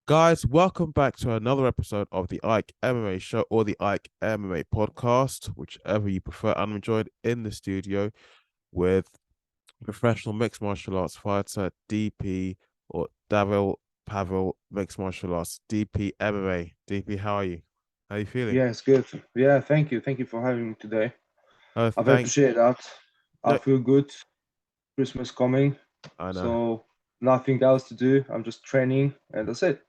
Guys, welcome back to another episode of the Ike MMA show or the Ike MMA podcast, whichever you prefer. I'm joined in the studio with professional mixed martial arts fighter DP or Davil Pavel mixed martial arts DP MMA. DP, how are you? How are you feeling? Yeah, it's good. Yeah, thank you. Thank you for having me today. Oh, I very thank appreciate that. I no, feel good. Christmas coming, I know. so nothing else to do. I'm just training, and that's it.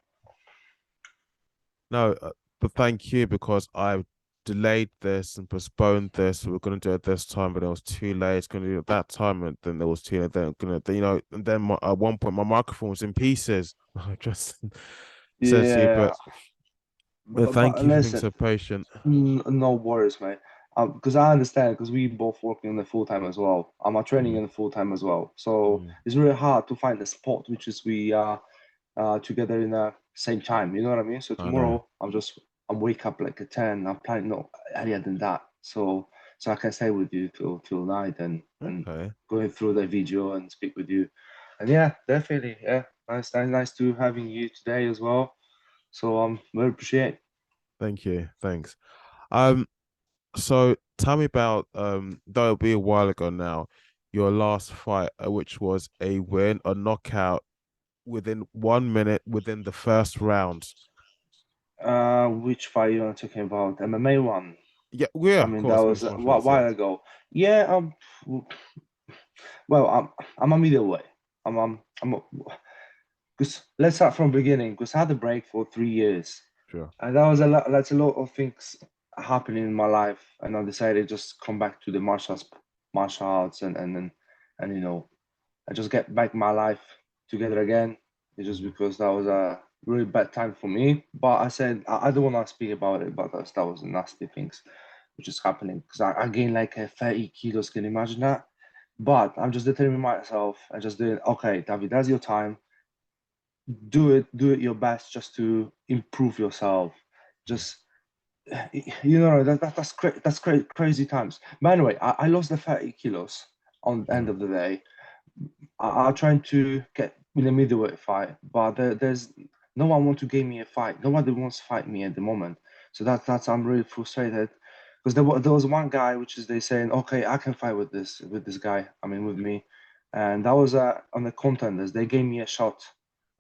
No, but thank you because I delayed this and postponed this. We were going to do it this time, but it was too late. It's going to do it that time, and then it was too late. Then going to, and then at one point my microphone was in pieces. I just said to you, Yeah, but thank but you for being listen, so patient. no worries, mate. Because I understand, because we both working in the full time as well. I'm a training Mm, in the full time as well, so mm, it's really hard to find a spot which is we are together in the same time. You know what I mean? So I know. tomorrow I'm wake up like at 10. I'm planning no earlier than that. So I can stay with you till night and Okay, going through the video and speak with you. And yeah, definitely. Yeah. Nice to having you today as well. So very appreciate. thank you. Thanks. Um, so tell me about that'll be a while ago now. Your last fight, which was a win, a knockout within 1 minute within the first round. Which fight you are talking about? MMA one. Yeah, yeah, I of mean that course, was mixed a martial arts. Yeah. while ago. Yeah, well, I'm a middleweight. I'm a, because let's start from beginning. Because I had a break for 3 years, Sure. and that was a lot. That's a lot of things happening in my life, and I decided just come back to the martial arts, and I just get back my life together again. It's just Mhm. because that was a really bad time for me. But I said I don't want to speak about it, but that was nasty things which is happening because I gained like 30 kilos. Can you imagine that? But I'm just determining myself and just doing okay, David, that's your time. Do it your best just to improve yourself. Mm. Just crazy times. But anyway, I lost the 30 kilos on the end Sure. of the day. I'm trying to get in a middleweight fight, but there's no one want to give me a fight. Nobody wants to fight me at the moment. So that's I'm really frustrated because there was one guy which is they saying, okay, I can fight with this guy. I mean with me, and that was on the contenders. They gave me a shot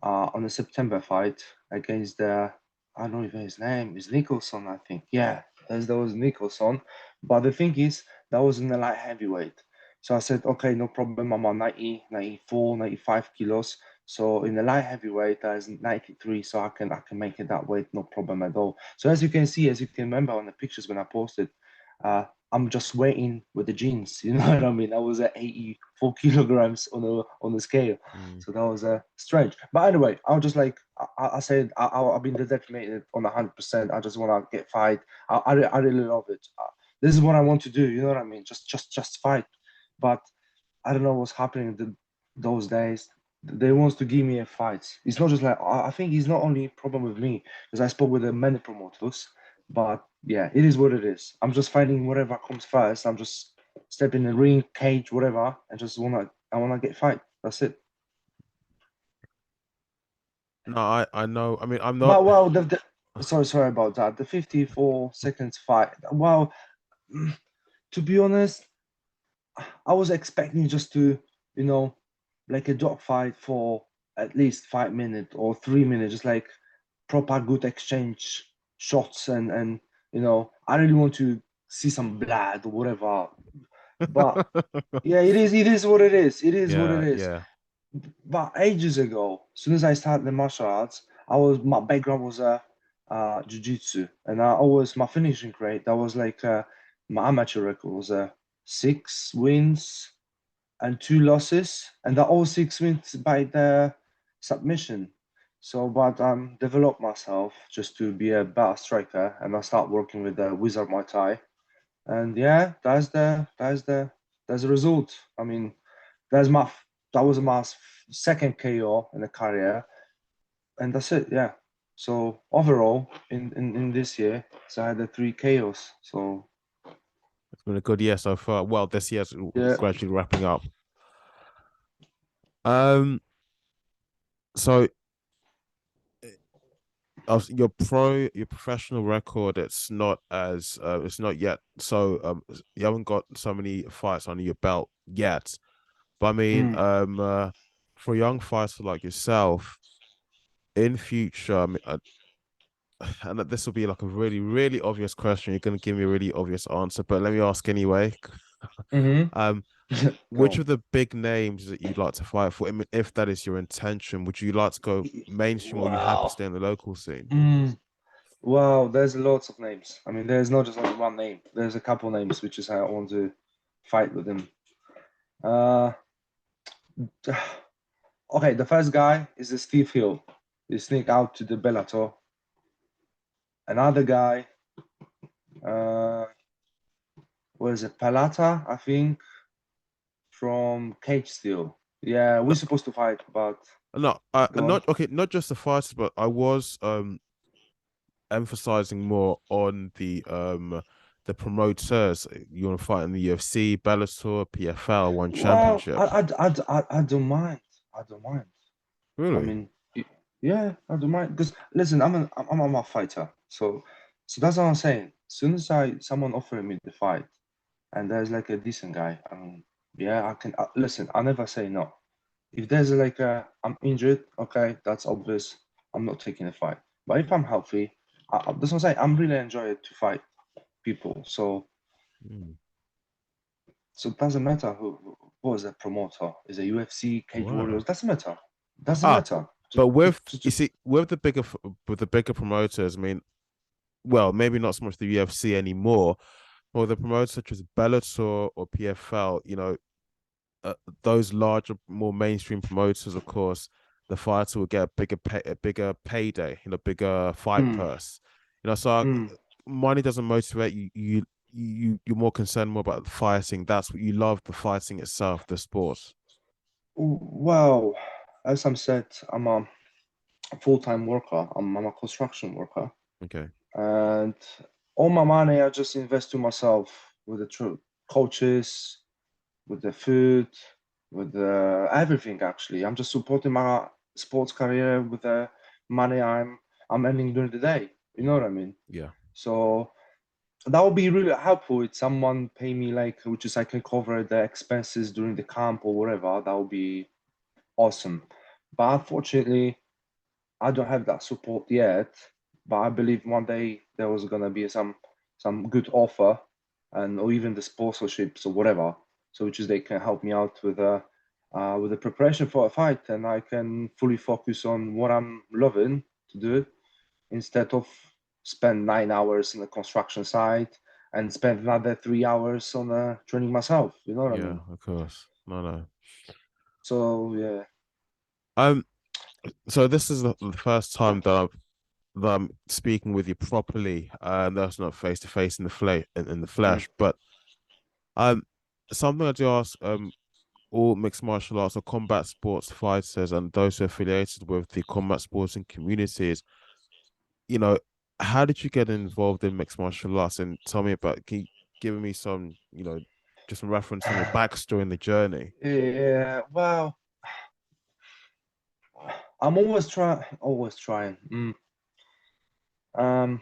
on the September fight against the I don't know if his name is Nicholson. I think that was Nicholson. But the thing is that was in the light heavyweight. So I said, okay, no problem. I'm on 90, 94, 95 kilos. So in the light heavyweight, that is 93. So I can make it that weight, no problem at all. So as you can see, as you can remember on the pictures when I posted, uh, I'm just waiting with the jeans. You know what I mean? I was at 84 kilograms on the scale. Mm. So that was strange. But anyway, I was just like I said, I've been determined on 100%. I just want to get fight. I really love it. This is what I want to do. You know what I mean? Just fight. But I don't know what's happening those days. They wants to give me a fight. It's not just like I think it's not only a problem with me because I spoke with many promoters. But yeah, it is what it is. I'm just fighting whatever comes first. I'm just stepping in the ring, cage, whatever, and just I wanna get fight. That's it. No, I know. I mean, I'm not. But well, sorry about that. The 54 seconds fight. Well, to be honest, I was expecting just to, you know, like a dog fight for at least 5 minutes or 3 minutes, just like proper good exchange shots and I really want to see some blood or whatever. But yeah, it is what it is. It is what it Yeah, is. yeah. But ages ago, as soon as I started the martial arts, my background was jiu-jitsu, and I always my finishing grade that was like my amateur record was 6 wins and 2 losses, and the all 6 wins by the submission. So, but developed myself just to be a better striker, and I start working with the Wizard Muay Thai, and yeah, that's the result. I mean, that's my that was my second KO in the career, and that's it. Yeah. So overall, in this year, so I had the 3 KOs. So It's been a good year so far. Well, this year's yeah, gradually wrapping up. Um, so your professional record, it's not yet so you haven't got so many fights under your belt yet. But I mean, Mm. for a young fighter like yourself in future, I mean, and this will be like a really, really obvious question. You're gonna give me a really obvious answer, but let me ask anyway. Mm-hmm. Um, which Go. of the big names that you'd like to fight for? I mean, if that is your intention, would you like to go mainstream or are you happy to Wow. stay in the local scene? Mm. Wow, there's lots of names. I mean, there's not just only one name. There's a couple names which is how I want to fight with him. Uh, okay, the first guy is the Steve Hill. He sneak out to the Bellator. Another guy, uh, was it Palata, I think, from Cage Steel. Yeah, we're No, supposed to fight, but no, go on. not okay, not just the fighters, but I was emphasizing more on the promoters. You want to fight in the UFC, Bellator, PFL, One Well, Championship. I don't mind. I don't mind. I Really? mean, yeah, I don't mind. Because listen, I'm a fighter, so that's what I'm saying. As soon as someone offering me the fight, and there's like a decent guy, yeah, I can listen. I never say no. If there's like a I'm injured, okay, that's obvious. I'm not taking a fight. But if I'm healthy, that's what I'm saying. I'm really enjoying to fight people. Mm, So it doesn't matter who is a promoter, is a UFC, Cage Warriors, wow. doesn't matter. Doesn't Ah, matter. but with you see, with the bigger promoters, I mean, well, maybe not so much the UFC anymore, or the promoters such as Bellator or PFL, uh, those larger, more mainstream promoters, of course, the fighter will get a bigger payday, bigger fight Mm, purse. So mm. money doesn't motivate you. You're more concerned more about the fighting. That's what you love, the fighting itself, the sport. Well, as I'm said, I'm a full-time worker. I'm a construction worker, Okay. and all my money I just invest to myself with the coaches, with the food, with the everything. Actually, I'm just supporting my sports career with the money I'm earning during the day. You know what I mean? Yeah. So that would be really helpful if someone pay me like, which is I can cover the expenses during the camp or whatever. That would be awesome. But unfortunately, I don't have that support yet. But I believe one day there was gonna be some good offer, and or even the sponsorships or whatever. So which is they can help me out with the preparation for a fight, and I can fully focus on what I'm loving to do instead of spend 9 hours in the construction site and spend another 3 hours on training myself. You know what I Yeah, mean? of course. No, no. So yeah. Um, so this is the first time that I'm speaking with you properly. That's not face to face in the in the Mm. flesh, but um, something I do ask all mixed martial arts or combat sports fighters and those who are affiliated with the combat sporting communities, you know, how did you get involved in mixed martial arts? And tell me about, can you give me some, just some reference on your backstory in the journey? Yeah, well, I'm always trying. Um,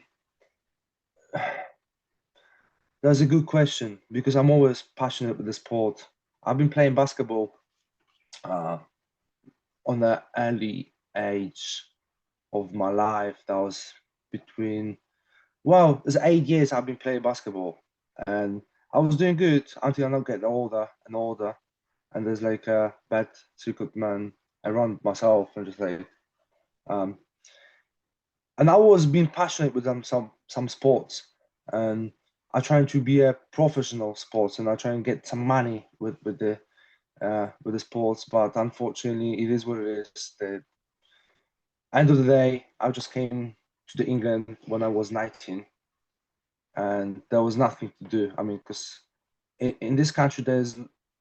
that's a good question because I'm always passionate with the sport. I've been playing basketball uh, on the early age of my life. That was between, well, it's 8 years I've been playing basketball, and I was doing good until I now get older and older, and there's like a bad secret man around myself, and just like, um, and I was being passionate with some sports, and I trying to be a professional sports, and I try and get some money with the sports, but unfortunately, it is what it is. The end of the day, I just came to the England when I was 19, and there was nothing to do. I mean, because in this country, there's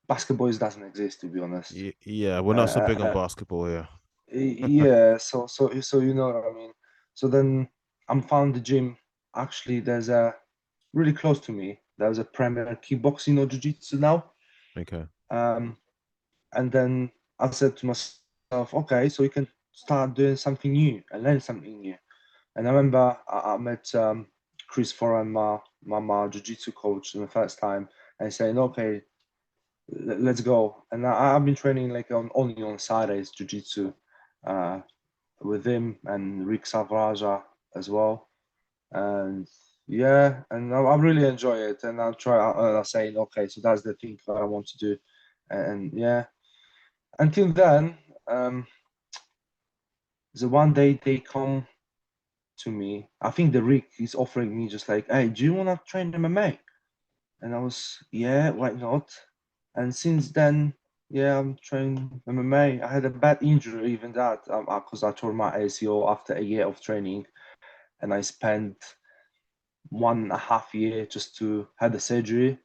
basketball doesn't exist, to be honest. Yeah, we're not so big on Uh, basketball here. yeah, so you know what I mean. So then I'm found the gym. Actually, there's a really close to me. There's a Premier kickboxing or jiu-jitsu now. Okay. Um, and then I said to myself, okay, so we can start doing something new and learn something new. And I remember I met Chris Foran, my jiu-jitsu coach, in the first time, and saying, "Okay, let's go." And I've been training like only on Saturdays jiu-jitsu uh, with him and Rick Savraja as well. And yeah, and I really enjoy it. And I'll try. I'm saying, okay, so that's the thing that I want to do. And yeah, until then, the one day they come to me. I think the Rick is offering me just like, "Hey, do you want to train MMA?" And I was, "Yeah, why not?" And since then, yeah, I'm training MMA. I had a bad injury, even that, because I tore my ACL after a year of training, and I spent 1.5 years just to have a surgery,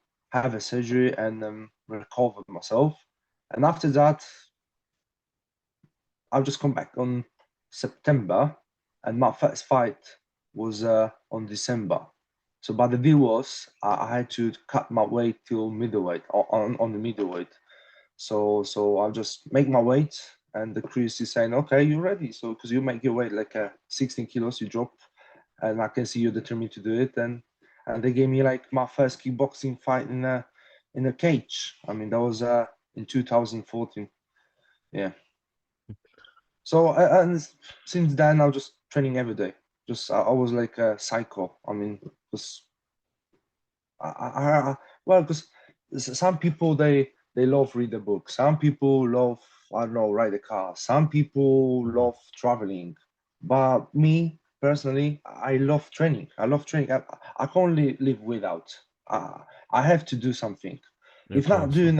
and recover myself. And after that, I've just come back on September, and my first fight was on December. So, but the deal was I had to cut my weight till middleweight on the middleweight. So I'll just make my weight, and the Chris is saying, "Okay, you're ready." So because you make your weight like 16 kilos, you drop, and I can see you're determined to do it. And they gave me like my first kickboxing fight in a cage. I mean, that was in 2014. Yeah. So and since then, I was just training every day. Just I was like a psycho. I mean, because well, because some people they love read the book. Some people love, I don't know, ride a car. Some people Mhm. love traveling. But me personally, I love training. I love training. I can't live without. I have to do something. Of If not course. doing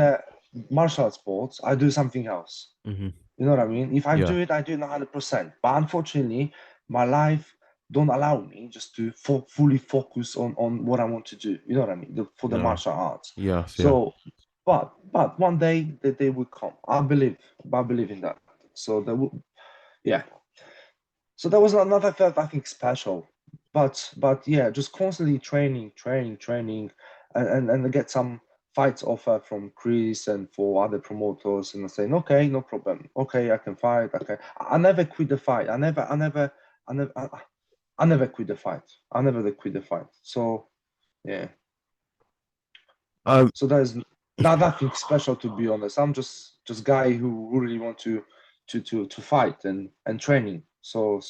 martial sports, I do something else. Hmm. You know what I mean? If Yeah. I do it 100%. But unfortunately, my life don't allow me just to fully focus on what I want to do. You know what I mean? For the No. martial arts. Yes. Yeah. So, but one day the day will come. I believe in that. So that will, yeah. So that was another felt I think special. But yeah, just constantly training, and get some fights offer from Chris and for other promoters, and saying, okay, no problem, okay, I can fight. Okay, I never quit the fight. I never, I never quit the fight. I never did quit the fight. So yeah, Um. so there's not nothing special, to be honest. I'm just guy who really want to fight and training. So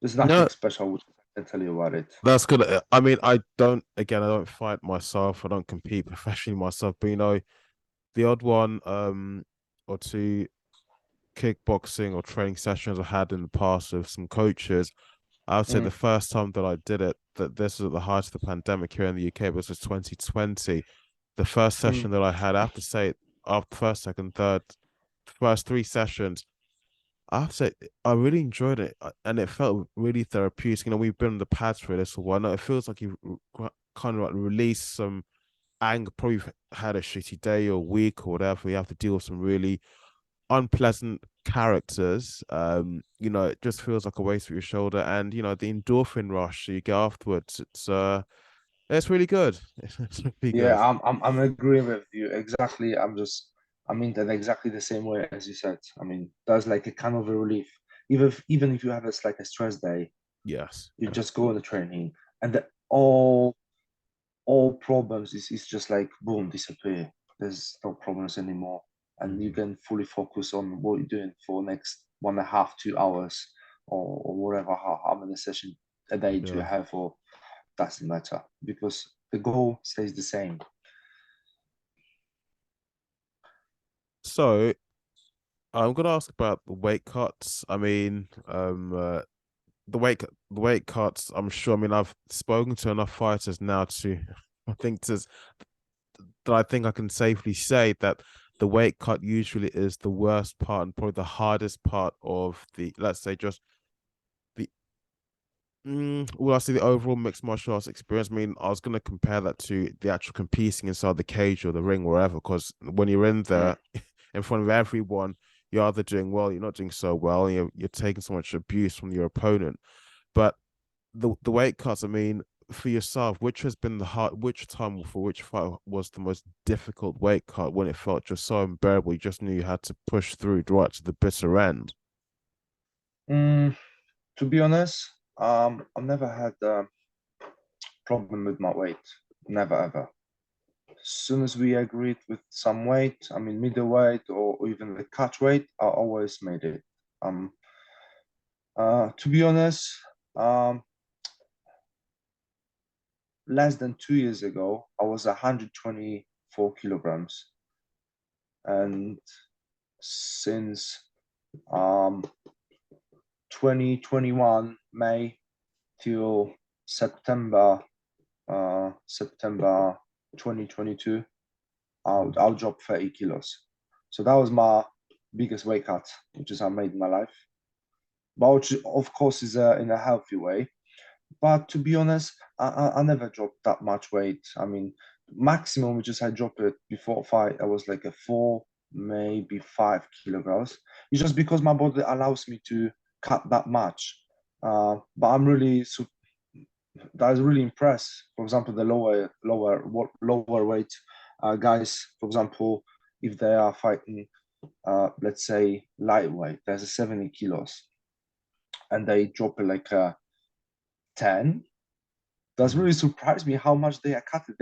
there's nothing No, special which I can tell you about it. that's good. I mean, I don't. Again, I don't fight myself. I don't compete professionally myself. But the odd one, or two kickboxing or training sessions I had in the past with some coaches. I would say the Mm, first time that I did it, that this was at the height of the pandemic here in the UK, but this was 2020. The first mm. session that I had, I have to say, after first, second, third, first three sessions, I have to say, I really enjoyed it, and it felt really therapeutic. We've been on the pads for this for a while now. It feels like you kind of like release some anger. Probably had a shitty day or week or whatever. You have to deal with some really unpleasant characters. It just feels like a weight off your shoulder, and the endorphin rush you get afterwards. It's really good. It's really Yeah, good. I'm agreeing with you exactly. I mean that exactly the same way as you said. I mean, that's like a kind of a relief. Even if you have like a stress day, Yes. you Yeah. just go on the training, and all problems is just like boom, disappear. There's no problems anymore, and you Mhm. can fully focus on what you're doing for next 1.5, 2 hours, or whatever, how many sessions a day do you Yeah. have, or doesn't matter, because the goal stays the same. So I'm gonna ask about the weight cuts. I mean, the weight cuts. I'm sure. I mean, I've spoken to enough fighters now to, I think to that I think I can safely say that the weight cut usually is the worst part and probably the hardest part of the, let's say, just the well, I say the overall mixed martial arts experience. I mean, I was gonna compare that to the actual competing inside the cage or the ring, wherever, because when you're in Mm. there in front of everyone, you're either doing well, you're not doing so well, and you're taking so much abuse from your opponent. But the weight cuts, I mean, for yourself, which has been the hard, which time for which fight was the most difficult weight cut when it felt just so unbearable, you just knew you had to push through right to the bitter end? Mm. To be honest, I've never had a problem with my weight. Never ever. As soon as we agreed with some weight, I mean middleweight or even the cut weight, I always made it. Um, to be honest, um, less than 2 years ago, I was 124 kilograms, and since um 2021 May till September September 2022, I'll drop 30 kilos. So that was my biggest weight cut, which is I made in my life. But which, of course, is in a healthy way. But to be honest, I never dropped that much weight. I mean, maximum which is I dropped it before fight, I was like a 4, maybe 5 kilograms. It's just because my body allows me to cut that much. But I'm really that is really impressed. For example, the lower weight guys. For example, if they are fighting, let's say lightweight, there's a 70 kilos, and they drop it like a 10. That's Mhm. really surprised me how much they are cutting.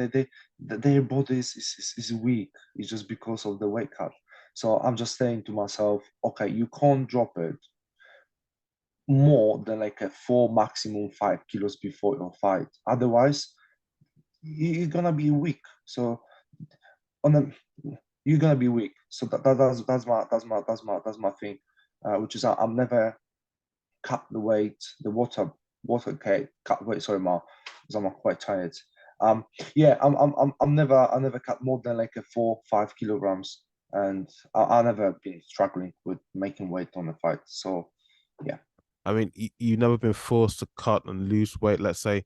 Their body is weak. It's just because of the weight cut. So I'm just saying to myself, okay, you can't drop it more than like a 4, maximum 5 kilos before your fight. Otherwise, you're gonna be weak. So on a, you're gonna be weak. So that's my thing, which is I'm never cut the weight, the water okay, cut weight. Sorry, ma, because I'm quite tired. Yeah, I never cut more than like a 4, 5 kilograms, and I never been struggling with making weight on the fight. So yeah, I mean, you've never been forced to cut and lose weight. Let's say,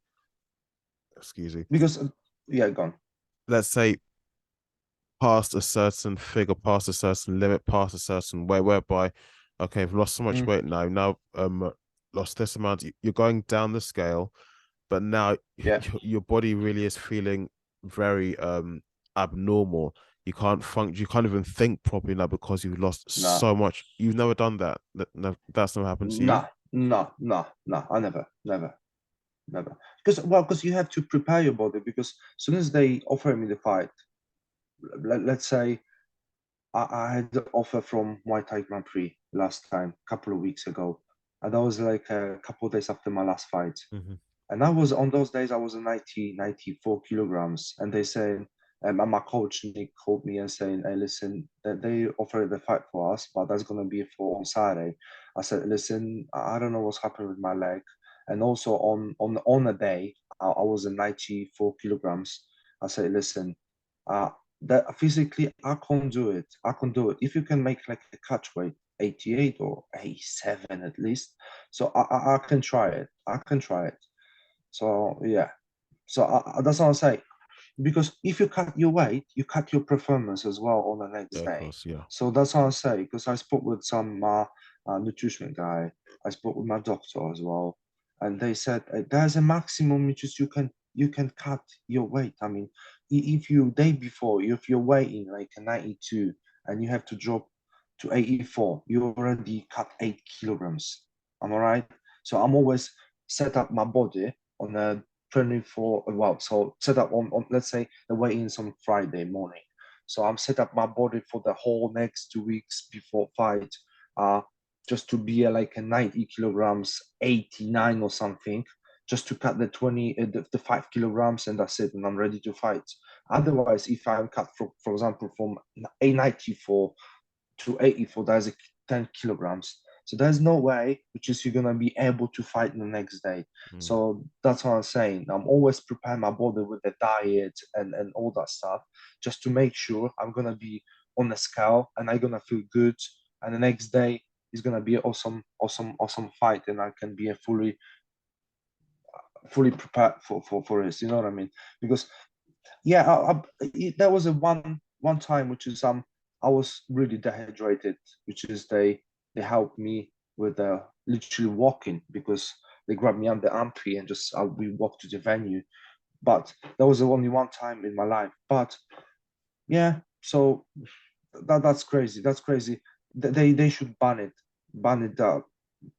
excuse me, because yeah, gone. let's say past a certain figure, past a certain limit, past a certain way, whereby, okay, I've lost so much Mm, weight now. Now, lost this amount. You're going down the scale, but now yeah, your body really is feeling very abnormal. You can't function. You can't even think properly now because you've lost no, so much. You've never done that. No, that's not happened to you. no, no, no, no. I never. Because you have to prepare your body. Because as soon as they offer me the fight, let's say I had the offer from Muay Thai Grand Prix last time, a couple of weeks ago, and that was like a couple of days after my last fight. Hmm. And I was on those days, I was 94 kilograms. And they said, and my coach Nick called me and saying, "Hey, listen, that they offered the fight for us, but that's gonna be for on Saturday." I said, "Listen, I don't know what's happened with my leg." And also on a day, I was at 94 kilograms. I said, "Listen, uh, that physically I can't do it. I can't do it. If you can make like a catch weight 88 or 87 at least, so I can try it. I can try it." So yeah, so that's what I'm saying. Because if you cut your weight, you cut your performance as well on the Yeah, next of day. course. Yeah. So that's what I'm saying. Because I spoke with some nutrition guy, I spoke with my doctor as well, and they said there's a maximum which is you can cut your weight. I mean, if you day before, if you're weighing like a 92 and you have to drop to 84, you already cut 8 kilograms. Am I right? So I'm always set up my body on a 24, well, so set up on let's say the weigh-ins on Friday morning. So I'm set up my body for the whole next 2 weeks before fight, uh, just to be like a 90 kilograms, 89 or something, just to cut the 5 kilograms, and that's it, and I'm ready to fight. Otherwise, if I'm cut, for example, from a 94 to 84, that's a 10 kilograms. So there's no way which is you're gonna be able to fight the next day. Mm. So that's what I'm saying. I'm always preparing my body with the diet and all that stuff, just to make sure I'm gonna be on the scale and I'm gonna feel good. And the next day is gonna be awesome, awesome, awesome fight, and I can be a fully prepared for this. You know what I mean? Because yeah, there was a one time which is I was really dehydrated, which is they helped me with literally walking, because they grabbed me under armpit and just we walked to the venue. But that was the only one time in my life. But yeah, so that's crazy. That's crazy. They should ban it, ban it out.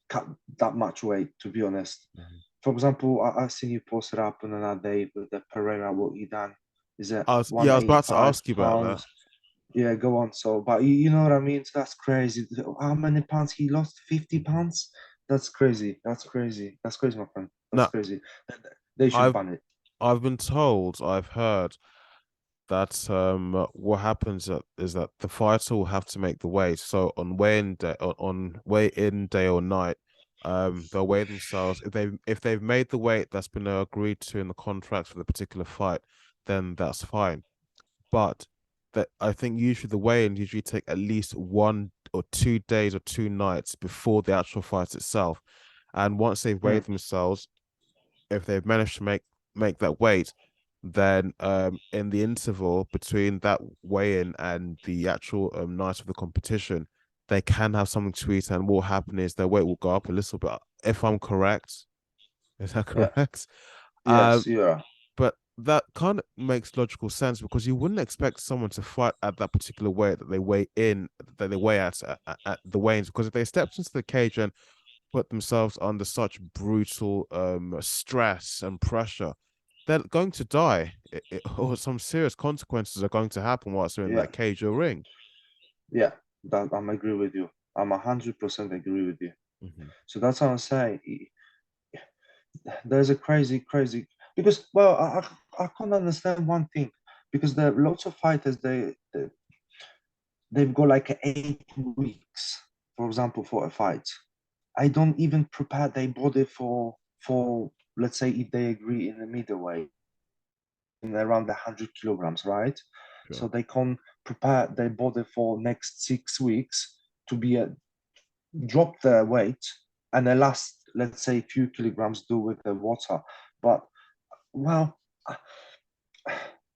cut that much weight, to be honest. Mhm. For example, I seen you posted up on another day with the Pereira, what you done. Is it I was about to 185 ask you about that. pounds? Yeah, go on. So, but you know what I mean? So that's crazy. How many pounds he lost? 50 Mhm. pounds? That's crazy. That's crazy. That's crazy, my friend. That's Now, crazy. They should I've ban it. I've been told, I've heard that what happens is that the fighter will have to make the weight. So on weigh-in day, on weigh-in day or night, they'll weigh themselves. If they've made the weight that's been agreed to in the contract for the particular fight, then that's fine. But that I think usually the weigh-in usually take at least 1 or 2 days or 2 nights before the actual fight itself. And once they've Mm, weighed themselves, if they've managed to make that weight, then in the interval between that weigh-in and the actual night of the competition, they can have something to eat, and what will happen is their weight will go up a little bit. If I'm correct, is that yeah. correct? Um, Yes, yeah. but that kind of makes logical sense because you wouldn't expect someone to fight at that particular weight that they weigh at the weigh-ins, because if they stepped into the cage and put themselves under such brutal stress and pressure, they're going to die, or some serious consequences are going to happen whilst they're in Yeah. that cage or ring. Yeah. That I'm agree with you. I'm 100% agree with you. Mhm. So that's what I'm saying. There's a crazy because well, I can't understand one thing because there are lots of fighters they've got like 8 weeks, for example, for a fight. I don't even prepare their body for let's say if they agree in the middleweight in around 100 kilograms, right? Sure. So they can prepare their body for next 6 weeks to be a drop their weight and the last let's say few kilograms do with the water. But well,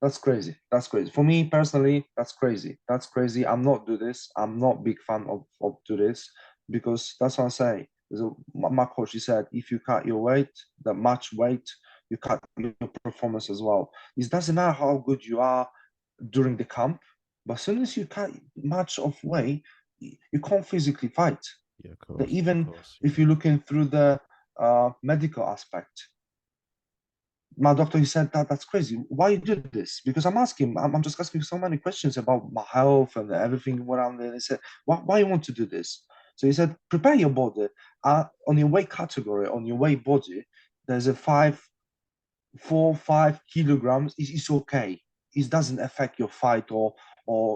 that's crazy. That's crazy. For me personally, that's crazy. That's crazy. I'm not do this. I'm not big fan of do this because that's what I say. So my coach he said if you cut your weight, that much weight, you cut your performance as well. It doesn't matter how good you are during the camp, but as soon as you cut much of weight, you can't physically fight. Yeah, of Even course, if yeah. you're looking through the medical aspect, my doctor he said that's crazy, why you do this? Because I'm asking, I'm just asking so many questions about my health and everything around there. He said why you want to do this? So he said prepare your body on your weight category, on your weight body, there's a 5 kilograms is okay. It doesn't affect your fight or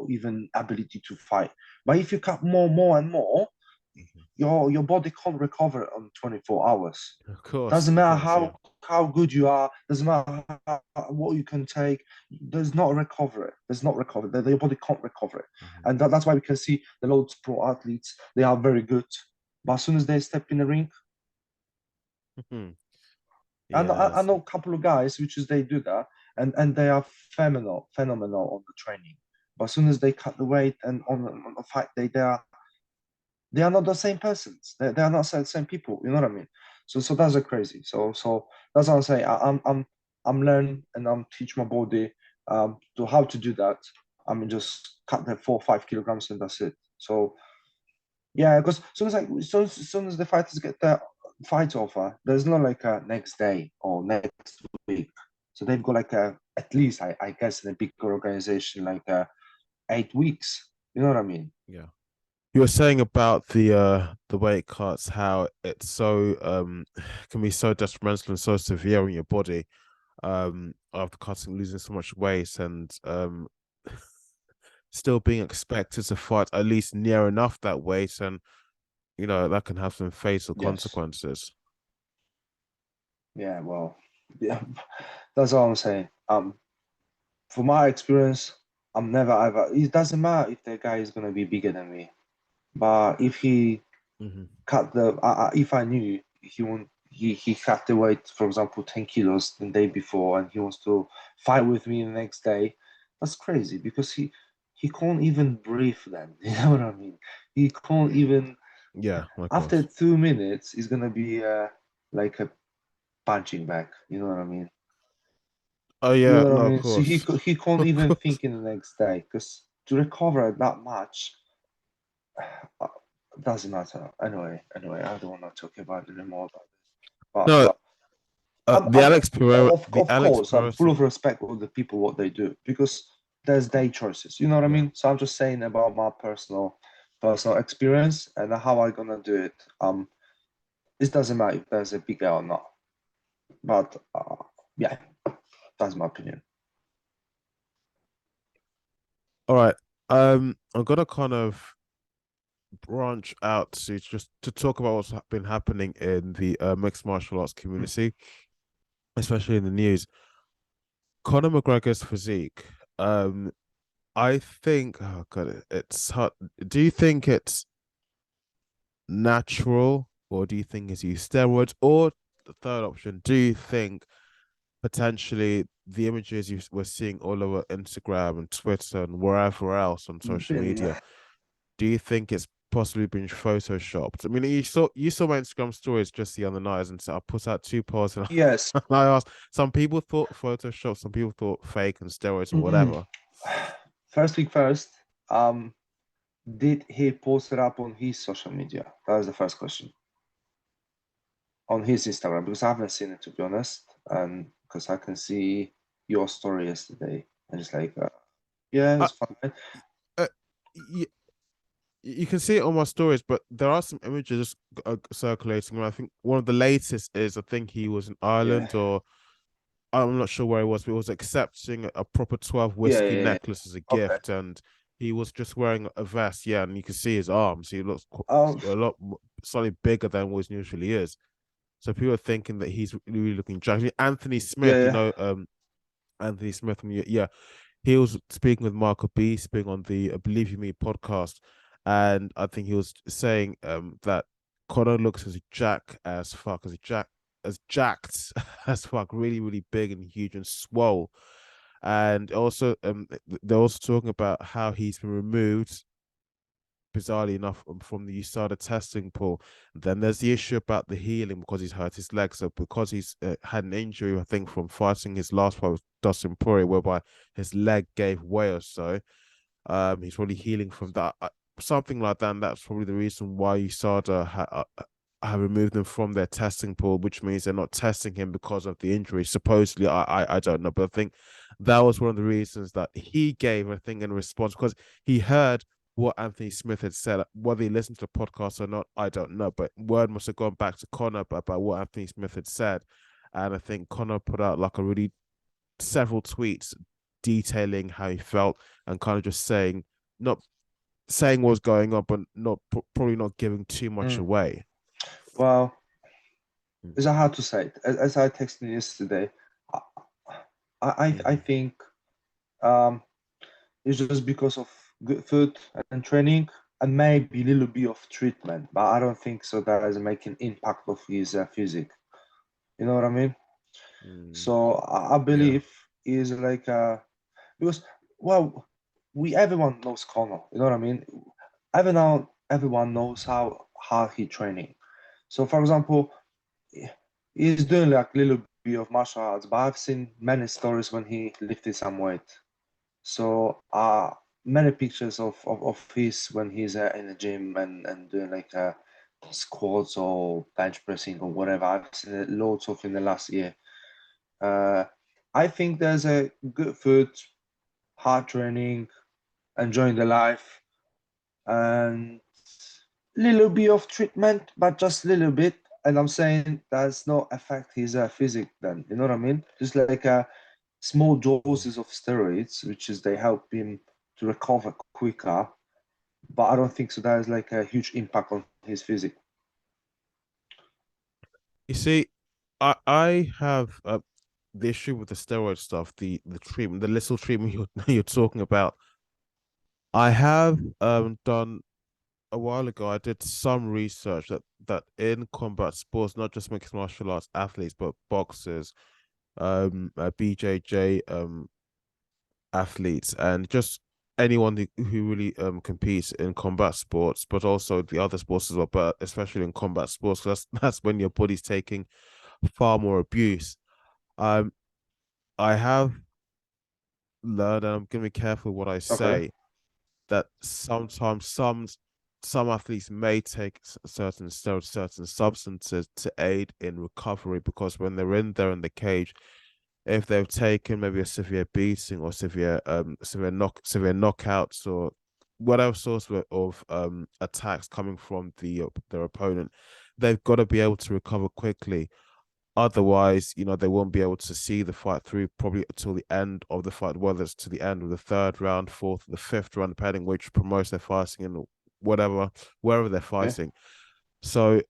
even ability to fight. But if you cut more and more, Mhm. your body can't recover on 24 hours. Doesn't Of matter course, yeah. how good you are. Doesn't matter what you can take. There's not recovery. There's not recovery. Your body can't recover it, Mhm. and that's why we can see the loads pro athletes. They are very good, but as soon as they step in the ring, Mhm. I Yes. know a couple of guys which is they do that, and they are phenomenal on the training. But as soon as they cut the weight and on the fight day, they are not the same persons. They are not the same people. You know what I mean? So that's a crazy. So that's what I'm saying. I'm learning and I'm teach my body to how to do that. I mean, just cut the 4 or 5 kilograms and that's it. So yeah, because soon as the fighters get their fight offer, there's not like a next day or next week. So they've got like a at least I guess in a bigger organization like 8 weeks. You know what I mean? Yeah. You were saying about the weight cuts, how it's so can be so detrimental and so severe on your body after cutting, losing so much weight, and still being expected to fight at least near enough that weight, and that can have some fatal Yes. consequences. Yeah. Well. Yeah. That's all I'm saying. From my experience, I'm never ever. It doesn't matter if the guy is gonna be bigger than me, but if he Hmm. cut the, if I knew he cut the weight, for example, 10 kilos the day before, and he wants to fight with me the next day, that's crazy because he can't even breathe then. You know what I mean? He can't even. Yeah, of After course. 2 minutes, he's gonna be like a punching bag. You know what I mean? Oh You yeah, know what I no, of mean? So course, he can't of even course. think in the next day because to recover that much, doesn't matter. Anyway, I don't want to talk about it anymore about this. No, But I'm The of Alex course I'm Pereira full thing. of respect for the people what they do because there's their choices. You know what I Yeah. mean? So I'm just saying about my personal experience and how I gonna do it. It doesn't matter if there's a big L or not. But yeah, that's my opinion. All right. I'm gonna kind of branch out to just to talk about what's been happening in the mixed martial arts Mm. community, especially in the news. Conor McGregor's physique. Um, I think, oh god, it's hard. Do you think it's natural, or do you think it's used steroids, or the third option? Do you think potentially the images you were seeing all over Instagram and Twitter and wherever else on social Been media, do you think it's possibly been photoshopped? I mean, you saw my Instagram stories just the other night, and so I put out two posts and yes. I asked. Some people thought Photoshop, some people thought fake and steroids or Mm-mm. whatever. First thing first. Did he post it up on his social media? That was the first question. On his Instagram, because I haven't seen it to be honest, and because I can see your story yesterday, and it's like, yeah, I, it's fine. uh, you, you can see it on my stories, but there are some images circulating. And I think one of the latest is I think he was in Yeah, Ireland, or I'm not sure where he was, but he was accepting a proper 12 yeah, whiskey yeah, yeah. necklace as a Okay. gift, and he was just wearing a vest, yeah, and you can see his arms. He looks Um, a lot slightly bigger than what he usually is. So people are thinking that he's really looking jacked. Anthony yeah, Smith, yeah. Anthony Smith from yeah, he was speaking with Michael B, speaking on the Believe You Me podcast, and I think he was saying that Connor looks as as fuck, as jacked as fuck, really, really big and huge and swole. And also, they're also talking about how he's been removed, bizarrely enough, from the USADA testing pool. Then there's the issue about the healing because he's hurt his leg. So because he's had an injury, I think from fighting his last fight with Dustin Poirier, whereby his leg gave way or so. He's probably healing from that. Something like that. And that's probably the reason why USADA have removed him from their testing pool, which means they're not testing him because of the injury. Supposedly, I don't know, but I think that was one of the reasons that he gave, I think, in response, because he heard what Anthony Smith had said. Whether he listened to the podcast or not, I don't know. But word must have gone back to Connor about what Anthony Smith had said. And I think Connor put out like a really several tweets detailing how he felt and kind of just saying, not saying what's going on, but not probably not giving too much Mm. away. Well, Mm, it's hard to say. As I texted yesterday, I I mhm. think um it's just because of good food and training and maybe a little bit of treatment, but I don't think so that is making impact of his physique. You know what I mean? Mm, So I yeah. believe is like because well we everyone knows Connor, you know what I mean? Everyone knows how hard he training. So for example, he's doing like a little bit of martial arts, but I've seen many stories when he lifted some weight. So many pictures of his when he's in the gym and doing like squats or bench pressing or whatever. I've seen it loads of in the last year. Uh, I think there's a good food, hard training, enjoying the life, and little bit of treatment, but just a little bit. And I'm saying does not affect his physique. Then you know what I mean? Just like small doses of steroids, which is they help him to recover quicker. But I don't think so. That is like a huge impact on his physique. You see, I have the issue with the steroid stuff, the treatment, the little treatment you're talking about. I have done a while ago. I did some research that in combat sports, not just mixed martial arts athletes, but boxers, BJJ athletes, and just anyone who really competes in combat sports, but also the other sports as well, but especially in combat sports, that's when your body's taking far more abuse. Um, I have learned, and I'm gonna be careful what I Okay. say, that sometimes some some athletes may take certain steroids, certain substances to aid in recovery because when they're in there in the cage, if they've taken maybe a severe beating or severe knockouts or whatever source of attacks coming from their opponent, they've got to be able to recover quickly. Otherwise, they won't be able to see the fight through probably until the end of the fight, whether it's to the end of the third round, fourth, the fifth round, depending which promotion they're fighting in, whatever, wherever they're Yeah. fighting. So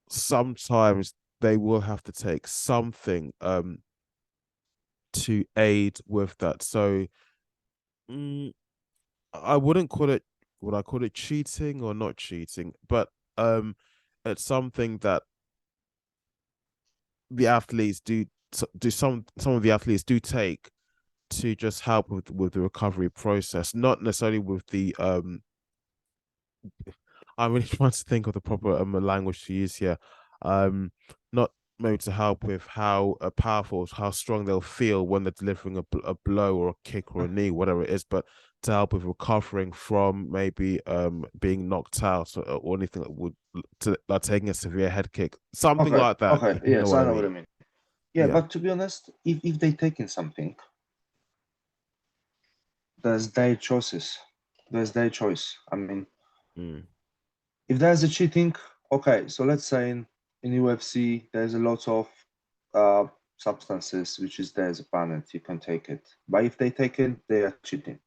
sometimes they will have to take something to aid with that. So mm, I wouldn't call it, would I call it cheating or not cheating? But it's something that the athletes do some of the athletes do take to just help with the recovery process, not necessarily with the I'm really trying to think of the proper language to use here. Um, Not maybe to help with how powerful, how strong they'll feel when they're delivering a blow or a kick or a knee, whatever it is, but to help with recovering from maybe being knocked out or anything that would to like taking a severe head kick, something Okay, like that, okay, if you know yes, what I I know what I mean. mean. Yeah, Yeah. but to be honest, if they taking something, there's their choices. There's their choice. I mean, Mm. if there's a cheating, okay, so let's say in UFC there's a lot of uh substances which is there's a ban and you can take it. But if they take it, they are cheating.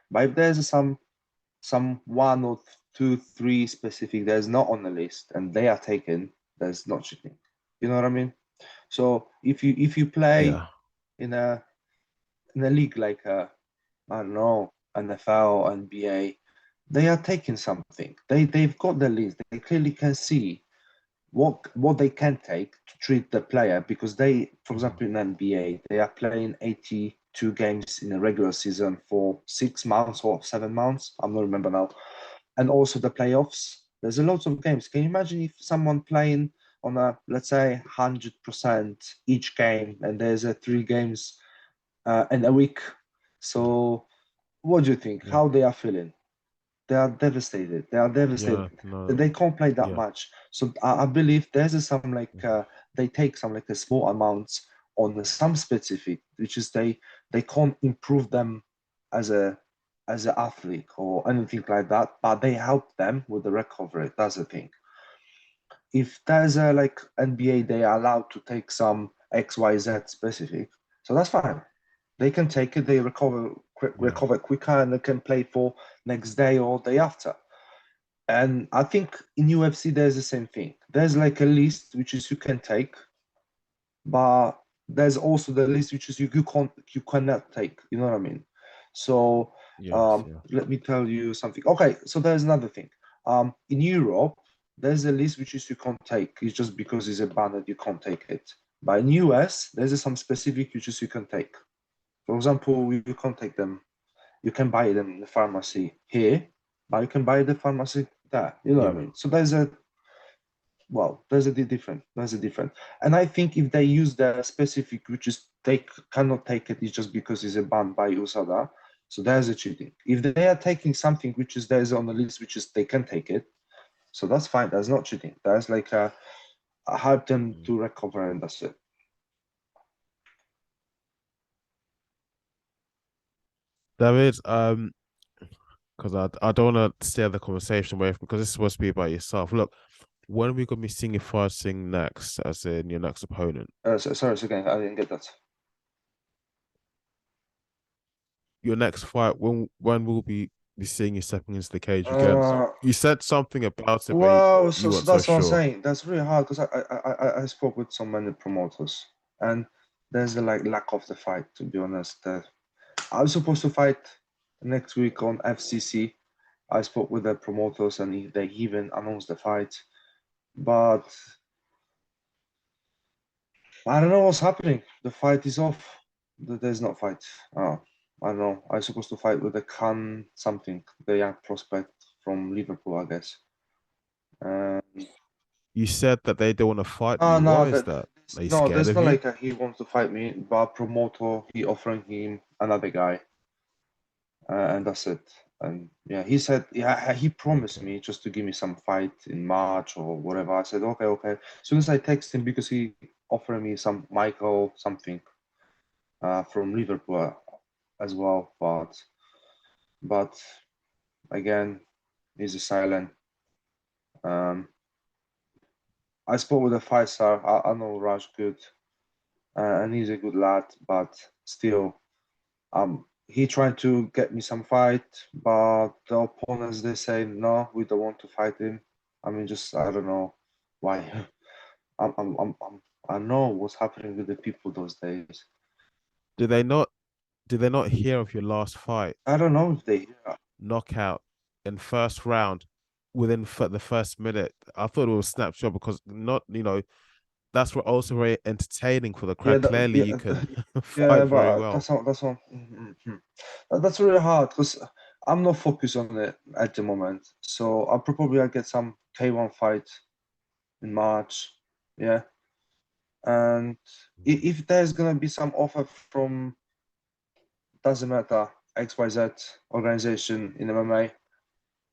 But if there's some one or two, three specific there's not on the list and they are taken, there's not cheating. You know what I mean? So if you play Yeah. in a league like I don't know, NFL, NBA, they are taking something. They've got the list. They clearly can see what they can take to treat the player because they, for Mhm. example, in NBA, they are playing 82 games in a regular season for 6 months or 7 months. I'm not remember now. And also the playoffs. There's a lot of games. Can you imagine if someone playing on a let's say 100% each game and there's a 3 games in a week? So what do you think? Yeah. How they are feeling? They are devastated. They are devastated. Yeah. No. They can't play that Yeah. much. So I believe there's some like Mhm. they take some like a small amounts on some specific, which is they can't improve them as a athlete or anything like that, but they help them with the recovery. That's the thing. If there's a like NBA, they are allowed to take some XYZ specific, so that's fine. They can take it. They Yeah. recover quicker, and they can play for next day or day after. And I think in UFC there's the same thing. There's like a list which is you can take, but there's also the list which is you cannot take. You know what I mean? So Yes. Yeah. let me tell you something. Okay, so there's another thing. In Europe, there's a list which is you can't take. It's just because it's a ban that you can't take it. But in US, there's some specific which is you can take. For example, you can't take them. You can buy them in the pharmacy here, but you can buy the pharmacy there. You know what I Yeah. mean? So there's a different. There's a different. And I think if they use the specific, which is they cannot take it, it's just because it's a ban by USADA. So there's a cheating. If they are taking something which is there's on the list, which is they can take it, so that's fine. That's not cheating. That's like help them Mm. to recover, and that's it. David, because I don't want to steer the conversation away because this is supposed to be about yourself. Look, when are we gonna be seeing you fighting next, as in your next opponent? Sorry, again, I didn't get that. Your next fight, when we'll be seeing you stepping into the cage again? Uh, You said something about it, but Well, you so weren't so that's what I'm sure. saying. That's really hard because I spoke with so many promoters, and there's the like lack of the fight. To be honest, I was supposed to fight next week on FCC. I spoke with the promoters, and they even announced the fight, but I don't know what's happening. The fight is off. There's not fight. Oh, I don't know. I was supposed to fight with the Khan something, the young prospect from Liverpool, I guess. Um, You said that they don't want to fight Oh you. no, Why is that? Are you no, scared there's of not you? like he wants to fight me, but promoter he offering him another guy, and that's it. And yeah, he said, yeah, he promised me just to give me some fight in March or whatever. I said, okay, okay. As soon as I text him, because he offered me some Michael something from Liverpool as well, but again, he's a silent. Um, I spoke with a 5 star. I know Raj good, and he's a good lad, but still, he tried to get me some fight, but the opponents they say no, we don't want to fight him. I mean, just I don't know why. I know what's happening with the people those days. Did they not? Did they not hear of your last fight? I don't know if they. Knockout in first round within the first minute. I thought it was snapshot because not that's what also very entertaining for the Yeah, crowd. Clearly, you can yeah, fight very but well. that's not. That's really hard because I'm not focused on it at the moment. So I'll get some K1 fight in March. Yeah, and Mm. if there's gonna be some offer from, doesn't matter, XYZ organization in MMA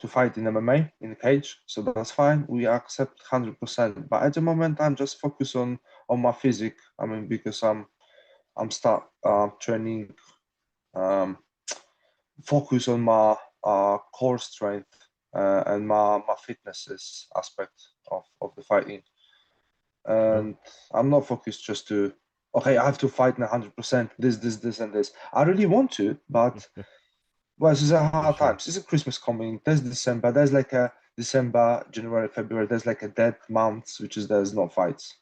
to fight in MMA in the cage, so that's fine. We accept 100%. But at the moment, I'm just focused on my physique. I mean, because I'm start training, um, focus on my core strength and my fitnesses aspect of the fighting. Sure. And I'm not focused just to, okay, I have to fight in 100%, this, and this. I really want to, but well, this is a For hard sure. time. This is Christmas coming. There's December. There's like a December, January, February. There's like a dead months, which is there's no fights.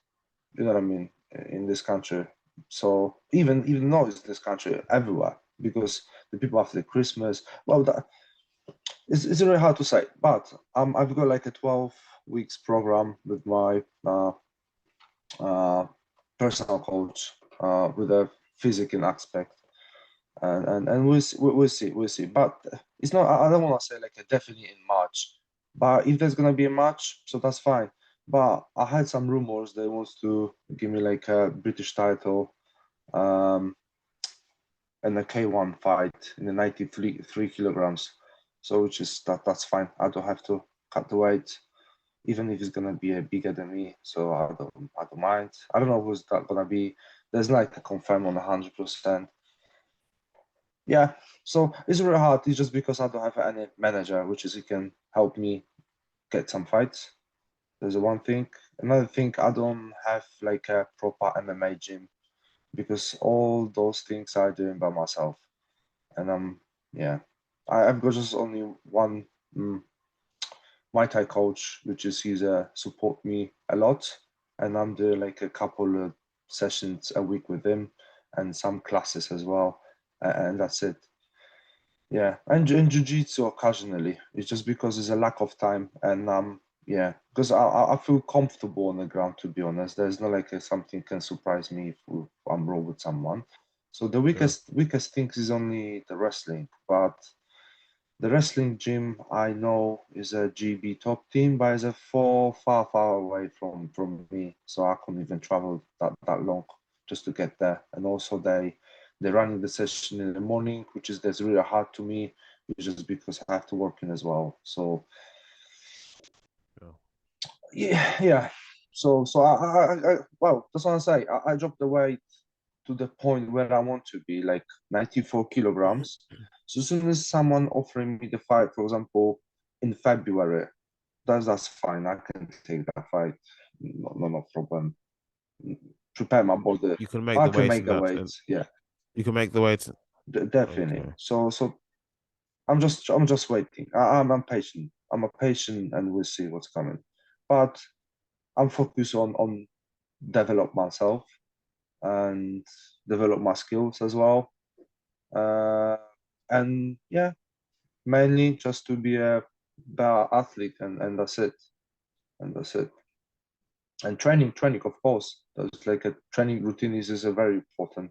You know what I mean? In this country. So even though it's this country everywhere, because the people after the Christmas, well, it's really hard to say. But I've got like a 12 weeks program with my uh, personal coach with a physical aspect, and we'll see. But it's not. I don't want to say like a definitely in March. But if there's gonna be a match, so that's fine. But I had some rumors they wants to give me like a British title, um, and a K1 fight in the 93 kilograms. So which is that's fine. I don't have to cut the weight, even if it's gonna be a bigger than me. So I don't mind. I don't know who's that gonna be. There's like a confirm on 100%. Yeah, so it's really hard. It's just because I don't have any manager, which is he can help me get some fights. There's one thing. Another thing, I don't have like a proper MMA gym because all those things I doing by myself. And yeah, I've got just only one Muay Thai coach, which is he's support me a lot, and I'm doing like a couple of sessions a week with him, and some classes as well, and that's it. Yeah, and jiu-jitsu occasionally. It's just because there's a lack of time, and yeah, because I feel comfortable on the ground, to be honest. There's not like something can surprise me if I'm raw with someone. So the Sure. weakest thing is only the wrestling, but the wrestling gym I know is a GB top team, but it's a far away from me, so I couldn't even travel that long just to get there. And also they're running the session in the morning, which is that's really hard to me, which is because I have to work in as well. So Sure. yeah. So well, that's what I say. I dropped the weight to the point where I want to be, like 94 kilograms. So as soon as someone offering me the fight, for example, in February, that's fine. I can take that fight. No problem. Prepare my body. You can make I the can weight make in the that, weight. and Yeah, you can make the weight. definitely. Okay. So I'm just waiting. I'm patient. I'm a patient, and we'll see what's coming. But I'm focused on develop myself and develop my skills as well. Uh, and yeah, mainly just to be a better athlete, and that's it. And that's it. And training, of course. There's like a training routine is a very important,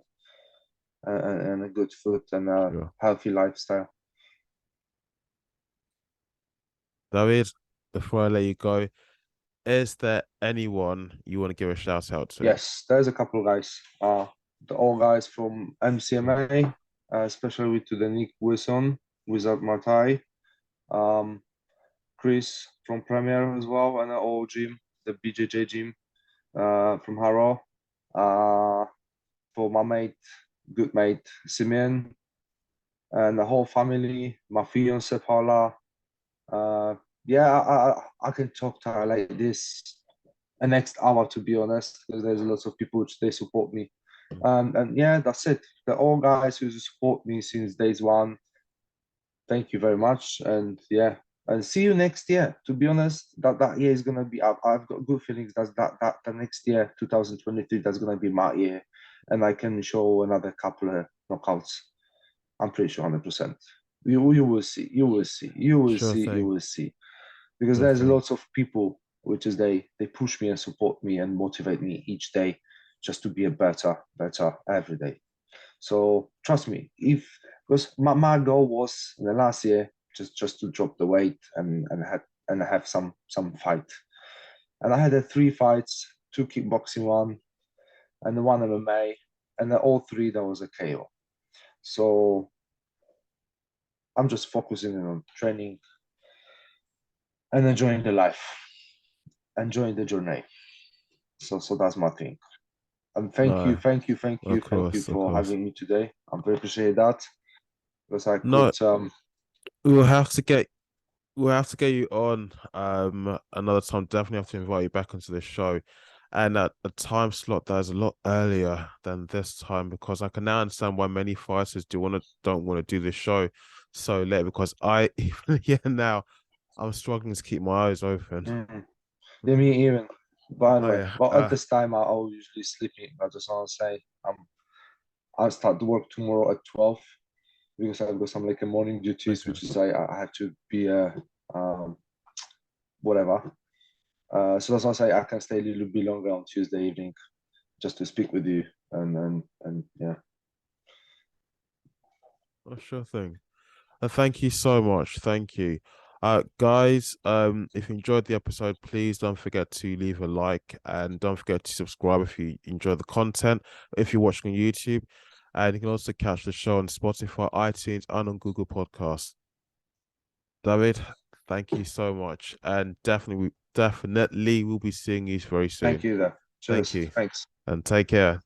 and a good food and a Sure. healthy lifestyle. David, before I let you go, is there anyone you want to give a shout out to? Yes, there's a couple of guys. The all guys from MCMA, especially to the Nick Wilson. without my tie. Um, Chris from Premier as well, and the old gym, the BJJ gym, from Harrow. Uh, for my mate, good mate Simeon, and the whole family, my fiance Paula. Uh, yeah, I can talk to her like this a next hour, to be honest, because there's lots of people which they support me. Mm. And yeah, that's it. The all guys who support me since days one, thank you very much. And yeah, and see you next year. To be honest, that year is gonna be. I've got good feelings that the next year, 2023, that's gonna be my year, and I can show another couple of knockouts. I'm pretty sure 100%. You will see. You will see. You will Sure see. You thing. will see. Because Sure there's thing. lots of people which is they push me and support me and motivate me each day just to be a better every day. So trust me, if because my goal was in the last year just to drop the weight and have some fight. And I had 3 fights, two kickboxing one and the one MMA, and all three that was a KO. So I'm just focusing on training and enjoying the life, enjoying the journey. So that's my thing. And No, thank you of for course. having me today. I very appreciate that because I No, could we'll have to get we'll have to get you on another time. Definitely have to invite you back onto the show. And at a time slot that is a lot earlier than this time because I can now understand why many fighters don't want to do this show so late because I even yeah now I'm struggling to keep my eyes open. mm, yeah, me even. But Oh anyway, yeah. well at this time I'll usually sleeping. I just want to say I'll start to work tomorrow at 12 because I've got some like a morning duties, Okay. which is I have to be um whatever. So that's why I say I can stay a little bit longer on Tuesday evening just to speak with you and yeah. Oh, sure thing. Thank you so much. Thank you. Guys, if you enjoyed the episode, please don't forget to leave a like and don't forget to subscribe if you enjoy the content, if you're watching on YouTube. And you can also catch the show on Spotify, iTunes, and on Google Podcasts. David, thank you so much. And definitely we'll be seeing you very Thank soon. you there. Thank Cheers. you. Thanks. And take care.